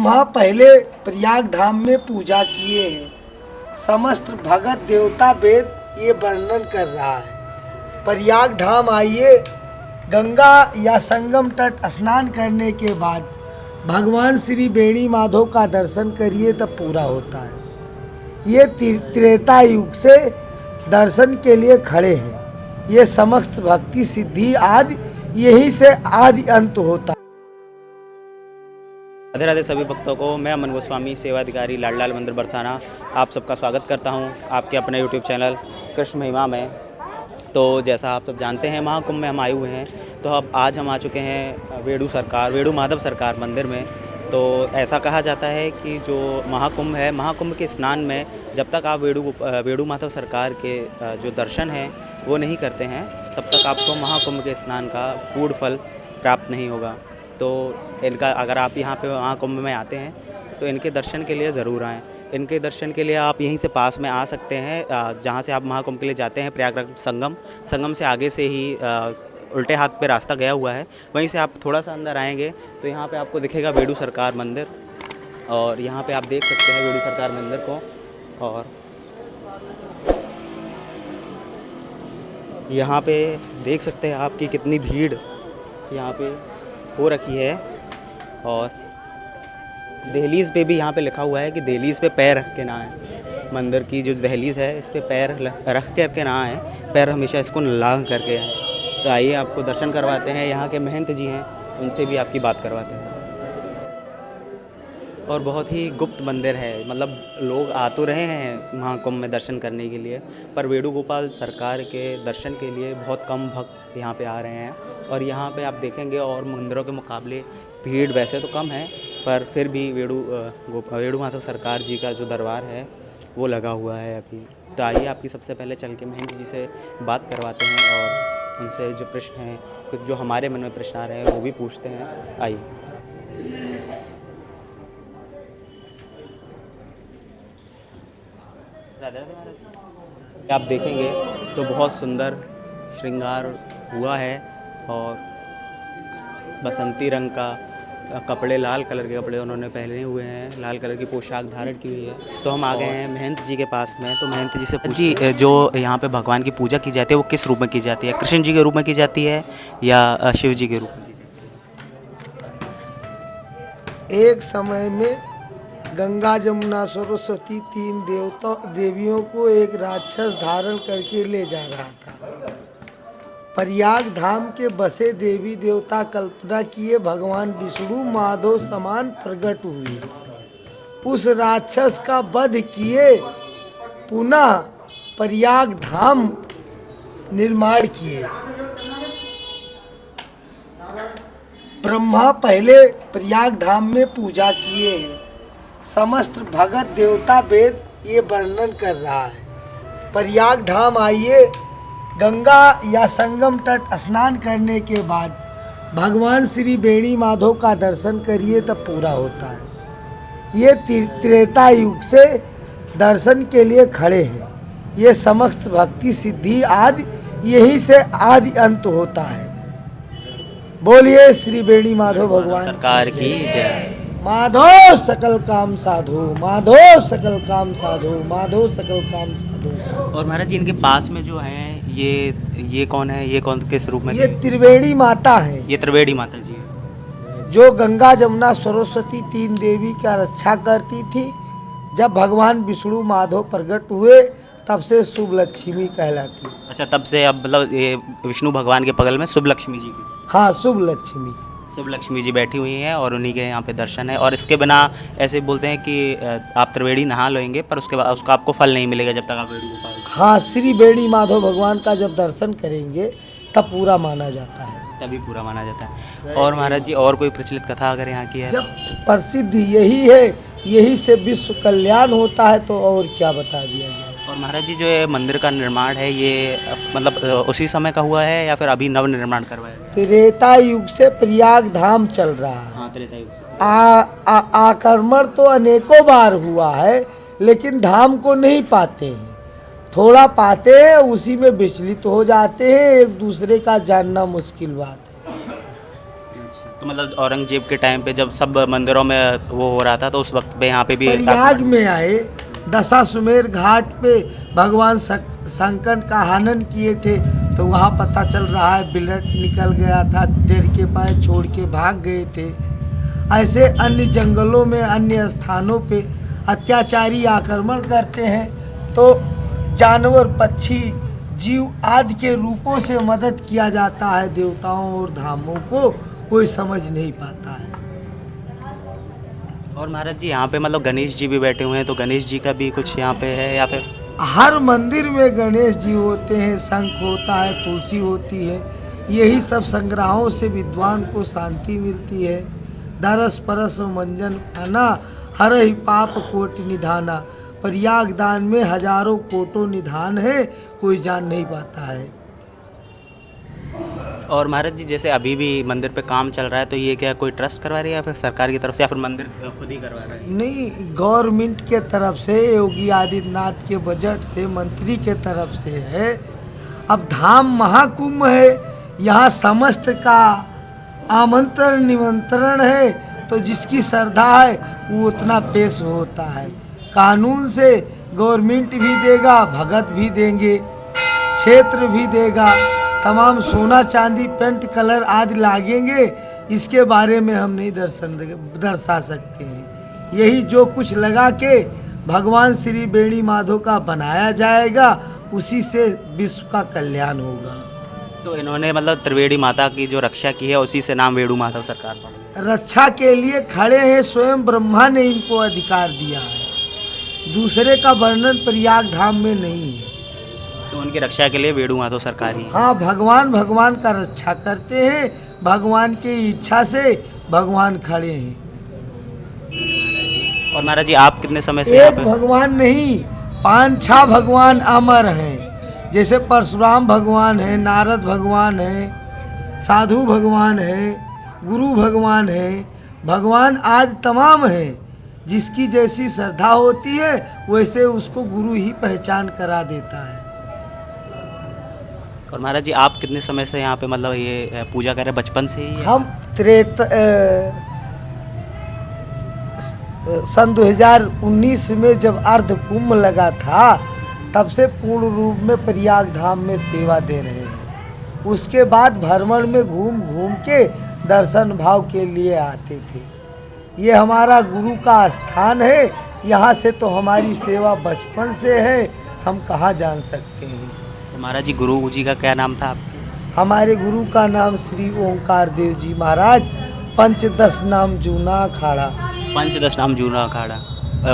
वहाँ पहले प्रयाग धाम में पूजा किए हैं। समस्त भगत देवता वेद ये वर्णन कर रहा है। प्रयाग धाम आइए, गंगा या संगम तट स्नान करने के बाद भगवान श्री बेणी माधव का दर्शन करिए तब पूरा होता है। ये त्रेता युग से दर्शन के लिए खड़े हैं। ये समस्त भक्ति सिद्धि आदि यही से आदि अंत होता है। राधे राधे सभी भक्तों को मैं अमन गोस्वामी सेवाधिकारी लाडलाल मंदिर बरसाना आप सबका स्वागत करता हूं आपके अपने यूट्यूब चैनल कृष्ण महिमा में। तो जैसा आप सब जानते हैं महाकुंभ में हम आए हुए हैं। तो अब आज हम आ चुके हैं वेणु माधव सरकार मंदिर में। तो ऐसा कहा जाता है कि जो महाकुंभ है, महाकुंभ के स्नान में जब तक आप वेणु माधव सरकार के जो दर्शन हैं वो नहीं करते हैं तब तक आपको महाकुंभ के स्नान का पूर्ण फल प्राप्त नहीं होगा। तो इनका अगर आप यहाँ पे महाकुंभ में आते हैं तो इनके दर्शन के लिए ज़रूर आएँ। इनके दर्शन के लिए आप यहीं से पास में आ सकते हैं, जहाँ से आप महाकुंभ के लिए जाते हैं प्रयागराज संगम से आगे से ही उल्टे हाथ पे रास्ता गया हुआ है। वहीं से आप थोड़ा सा अंदर आएंगे तो यहाँ पे आपको दिखेगा वेणु सरकार मंदिर, और यहाँ पे आप देख सकते हैं वेणु सरकार मंदिर को। और यहाँ पे देख सकते हैं आपकी कितनी भीड़ यहाँ पे हो रखी है। और दहलीज़ पे भी यहाँ पे लिखा हुआ है कि दहलीज़ पे पैर रख के ना आए। मंदिर की जो दहलीज़ है इस पे पैर रख करके ना आए, पैर हमेशा इसको लांग करके आए। तो आइए आपको दर्शन करवाते हैं। यहाँ के महंत जी हैं, उनसे भी आपकी बात करवाते हैं। और बहुत ही गुप्त मंदिर है, मतलब लोग आ तो रहे हैं महाकुंभ में दर्शन करने के लिए, पर वेणुगोपाल सरकार के दर्शन के लिए बहुत कम भक्त यहाँ पे आ रहे हैं। और यहाँ पे आप देखेंगे और मंदिरों के मुकाबले भीड़ वैसे तो कम है, पर फिर भी वेणु माधव सरकार जी का जो दरबार है वो लगा हुआ है अभी। तो आइए आपकी सबसे पहले चल के महंत जी से बात करवाते हैं और उनसे जो प्रश्न हैं, कुछ जो हमारे मन में प्रश्न आ रहे हैं वो भी पूछते हैं। आइए। आप देखेंगे तो बहुत सुंदर श्रृंगार हुआ है और बसंती रंग का कपड़े, लाल कलर के कपड़े उन्होंने पहने हुए हैं, लाल कलर की पोशाक धारण की हुई है। तो हम आ गए हैं महंत जी के पास में। तो महंत जी से जी, जो यहाँ पे भगवान की पूजा की जाती है वो किस रूप में की जाती है? कृष्ण जी के रूप में की जाती है या शिव जी के रूप में की जाती है? एक समय में गंगा जमुना सरस्वती तीन देवियों को एक राक्षस धारण करके ले जा रहा था। प्रयाग धाम के बसे देवी देवता कल्पना किए भगवान विष्णु माधव समान प्रकट हुए, उस राक्षस का वध किए, पुनः प्रयाग धाम निर्माण किए। ब्रह्मा पहले प्रयाग धाम में पूजा किए हैं। समस्त भगत देवता वेद ये वर्णन कर रहा है। प्रयाग धाम आइए, गंगा या संगम तट स्नान करने के बाद भगवान श्री बेणी माधव का दर्शन करिए तब पूरा होता है। ये त्रेता युग से दर्शन के लिए खड़े हैं। ये समस्त भक्ति सिद्धि आदि यही से आदि अंत होता है। बोलिए श्री बेणी माधव भगवान सरकार की जय। माधव सकल काम साधो, माधव सकल काम साधो, माधव सकल काम साधो। और महाराज जी इनके पास में जो हैं ये कौन है? ये कौन किस रूप में? ये त्रिवेणी माता है। ये त्रिवेणी माता जी है जो गंगा जमुना सरस्वती तीन देवी का रक्षा करती थी। जब भगवान विष्णु माधव प्रकट हुए तब से शुभ लक्ष्मी कहलाती। अच्छा, तब से अब मतलब ये विष्णु भगवान के बगल में शुभ लक्ष्मी जी की? हाँ, शुभ लक्ष्मी जी बैठी हुई हैं और उन्हीं के यहाँ पे दर्शन है। और इसके बिना ऐसे बोलते हैं कि आप त्रिवेणी नहा लेंगे पर उसके बाद उसका आपको फल नहीं मिलेगा जब तक आप वेणुगोपाल। हाँ, श्री बेणी माधव भगवान का जब दर्शन करेंगे तब पूरा माना जाता है, तभी पूरा माना जाता है। और महाराज जी और कोई प्रचलित कथा अगर यहाँ की है? जब प्रसिद्ध यही है, यही से विश्व कल्याण होता है, तो और क्या बता दिया जाए। और महाराज जी जो ये मंदिर का निर्माण है ये मतलब उसी समय का हुआ है या फिर अभी नव निर्माण करवाया? त्रेता युग से प्रयाग धाम चल रहा है। हाँ, त्रेता युग से। आक्रमण तो अनेकों बार हुआ है, लेकिन धाम को नहीं पाते हैं। थोड़ा पाते हैं, उसी में विचलित हो जाते हैं। एक दूसरे का जानना मुश्किल बात है। तो मतलब औरंगजेब के टाइम पे जब सब मंदिरों में वो हो रहा था तो उस वक्त पे यहाँ पे भी प्रयाग में आए, दशाश्वमेध घाट पे भगवान शंकर का हनन किए थे, तो वहाँ पता चल रहा है ब्लड निकल गया था, टेर के पाए छोड़ के भाग गए थे। ऐसे अन्य जंगलों में, अन्य स्थानों पे अत्याचारी आक्रमण करते हैं, तो जानवर, पक्षी, जीव आदि के रूपों से मदद किया जाता है देवताओं और धामों को, कोई समझ नहीं पाता है। और महाराज जी यहाँ पे मतलब गणेश जी भी बैठे हुए हैं, तो गणेश जी का भी कुछ यहाँ पे है या फिर? हर मंदिर में गणेश जी होते हैं, शंख होता है, तुलसी होती है। यही सब संग्रहों से विद्वान को शांति मिलती है। दरस परस मंजन पाना, हर ही पाप कोटि निधाना। प्रयाग दान में हजारों कोटों निधान है, कोई जान नहीं पाता है। और महाराज जी जैसे अभी भी मंदिर पे काम चल रहा है, तो ये क्या कोई ट्रस्ट करवा रही है या फिर सरकार की तरफ से, या फिर मंदिर खुद ही करवा रहा है? नहीं, गवर्नमेंट के तरफ से, योगी आदित्यनाथ के बजट से, मंत्री के तरफ से है। अब धाम महाकुंभ है, यहाँ समस्त का आमंत्रण निमंत्रण है, तो जिसकी श्रद्धा है वो उतना पेश होता है। कानून से गवर्नमेंट भी देगा, भगत भी देंगे, क्षेत्र भी देगा, तमाम सोना चांदी पेंट कलर आदि लागेंगे। इसके बारे में हम नहीं दर्शा सकते हैं। यही जो कुछ लगा के भगवान श्री वेणी माधव का बनाया जाएगा, उसी से विश्व का कल्याण होगा। तो इन्होंने मतलब त्रिवेणी माता की जो रक्षा की है, उसी से नाम वेणु माधव सरकार पड़ा। रक्षा के लिए खड़े हैं, स्वयं ब्रह्मा ने इनको अधिकार दिया है। दूसरे का वर्णन प्रयाग धाम में नहीं है। तो उनकी रक्षा के लिए वेणु माधव सरकार ही? हाँ, भगवान का रक्षा करते हैं, भगवान की इच्छा से भगवान खड़े हैं। और महाराज जी आप कितने समय से यहाँ एक पे? भगवान नहीं, 5-6 भगवान अमर हैं। जैसे परशुराम भगवान है, नारद भगवान है, साधु भगवान है, गुरु भगवान है, भगवान आदि तमाम हैं। जिसकी जैसी श्रद्धा होती है वैसे उसको गुरु ही पहचान करा देता है। और महाराज जी आप कितने समय से यहाँ पे मतलब ये पूजा कर रहे हैं? बचपन से ही? हम सन 2019 में जब अर्ध कुंभ लगा था, तब से पूर्ण रूप में प्रयाग धाम में सेवा दे रहे हैं। उसके बाद भ्रमण में घूम घूम के दर्शन भाव के लिए आते थे। ये हमारा गुरु का स्थान है, यहाँ से तो हमारी सेवा बचपन से है, हम कहाँ जान सकते हैं। तो महाराज जी गुरु जी का क्या नाम था आपके? हमारे गुरु का नाम श्री ओंकार देव जी महाराज, पंचदश नाम जूना अखाड़ा। पंचदश नाम जूना अखाड़ा,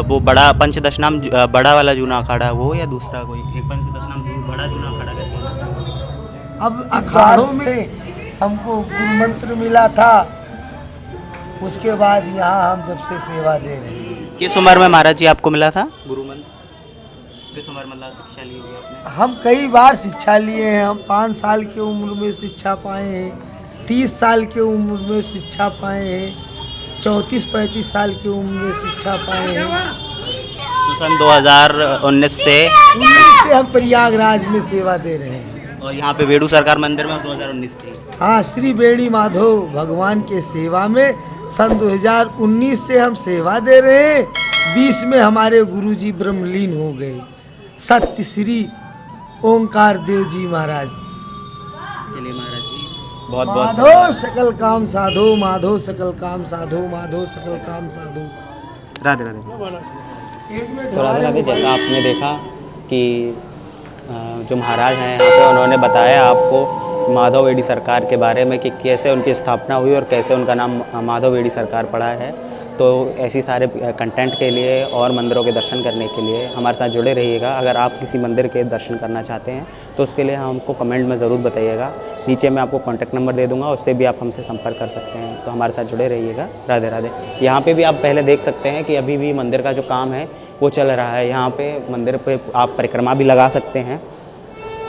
वो बड़ा पंचदश नाम बड़ा वाला जूना अखाड़ा वो, या दूसरा कोई एक पंचदश नाम बड़ा जूना अखाड़ा करके? अब अखाड़ों में हमको गुरु मंत्र मिला था, उसके बाद यहाँ हम जब से सेवा दे रहे हैं। किस उम्र में महाराज जी आपको मिला था गुरु मंत्र? किस उम्र मतलब शिक्षा ली होगी आपने? हम कई बार शिक्षा लिए हैं। हम 5 साल की उम्र में शिक्षा पाए हैं, 30 साल की उम्र में शिक्षा पाए हैं, 34-35 साल की उम्र में शिक्षा पाए हैं। तो सन 2019 से हम प्रयागराज में सेवा दे रहे हैं। और यहाँ पे वेणु सरकार मंदिर में 2019 से? हाँ, श्री वेणी माधव भगवान के सेवा में सन 2019 से हम सेवा दे रहे हैं। 20 में हमारे गुरुजी ब्रह्मलीन हो गए, सत्य श्री ओंकार देव जी महाराज। चलिए महाराज जी बहुत बहुत माधो सकल काम साधो, माधो सकल काम साधो, माधो सकल काम साधो। राधे राधे। एक में तो राधे राधे। जैसा आपने देखा कि जो महाराज हैं यहाँ पे, उन्होंने बताया आपको माधव वेड़ी सरकार के बारे में कि कैसे उनकी स्थापना हुई और कैसे उनका नाम माधव वेड़ी सरकार पड़ा है। तो ऐसी सारे कंटेंट के लिए और मंदिरों के दर्शन करने के लिए हमारे साथ जुड़े रहिएगा। अगर आप किसी मंदिर के दर्शन करना चाहते हैं तो उसके लिए हमको कमेंट में ज़रूर बताइएगा। नीचे मैं आपको कॉन्टैक्ट नंबर दे दूँगा, उससे भी आप हमसे संपर्क कर सकते हैं। तो हमारे साथ जुड़े रहिएगा। राधे राधे। यहाँ पे भी आप पहले देख सकते हैं कि अभी भी मंदिर का जो काम है वो चल रहा है। यहाँ पे मंदिर पे आप परिक्रमा भी लगा सकते हैं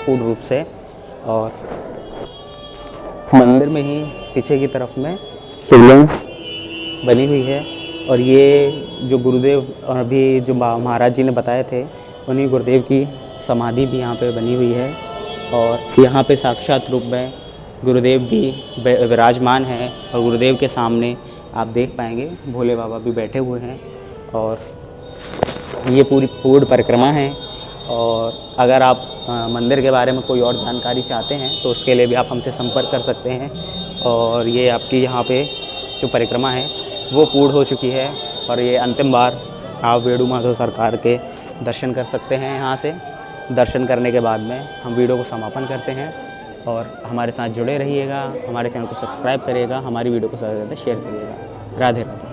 पूर्ण रूप से। और मंदिर में ही पीछे की तरफ में शिवलिंग बनी हुई है। और ये जो गुरुदेव अभी जो महाराज जी ने बताए थे, उन्हीं गुरुदेव की समाधि भी यहाँ पे बनी हुई है। और यहाँ पे साक्षात रूप में गुरुदेव भी विराजमान हैं और गुरुदेव के सामने आप देख पाएंगे भोले बाबा भी बैठे हुए हैं। और ये पूर्ण परिक्रमा है। और अगर आप मंदिर के बारे में कोई और जानकारी चाहते हैं तो उसके लिए भी आप हमसे संपर्क कर सकते हैं। और ये आपकी यहाँ पे जो परिक्रमा है वो पूर्ण हो चुकी है और ये अंतिम बार आप वेणु माधव सरकार के दर्शन कर सकते हैं। यहाँ से दर्शन करने के बाद में हम वीडियो को समापन करते हैं। और हमारे साथ जुड़े रहिएगा, हमारे चैनल को सब्सक्राइब करिएगा, हमारी वीडियो को ज़्यादा से ज़्यादा शेयर करिएगा। राधे राधे।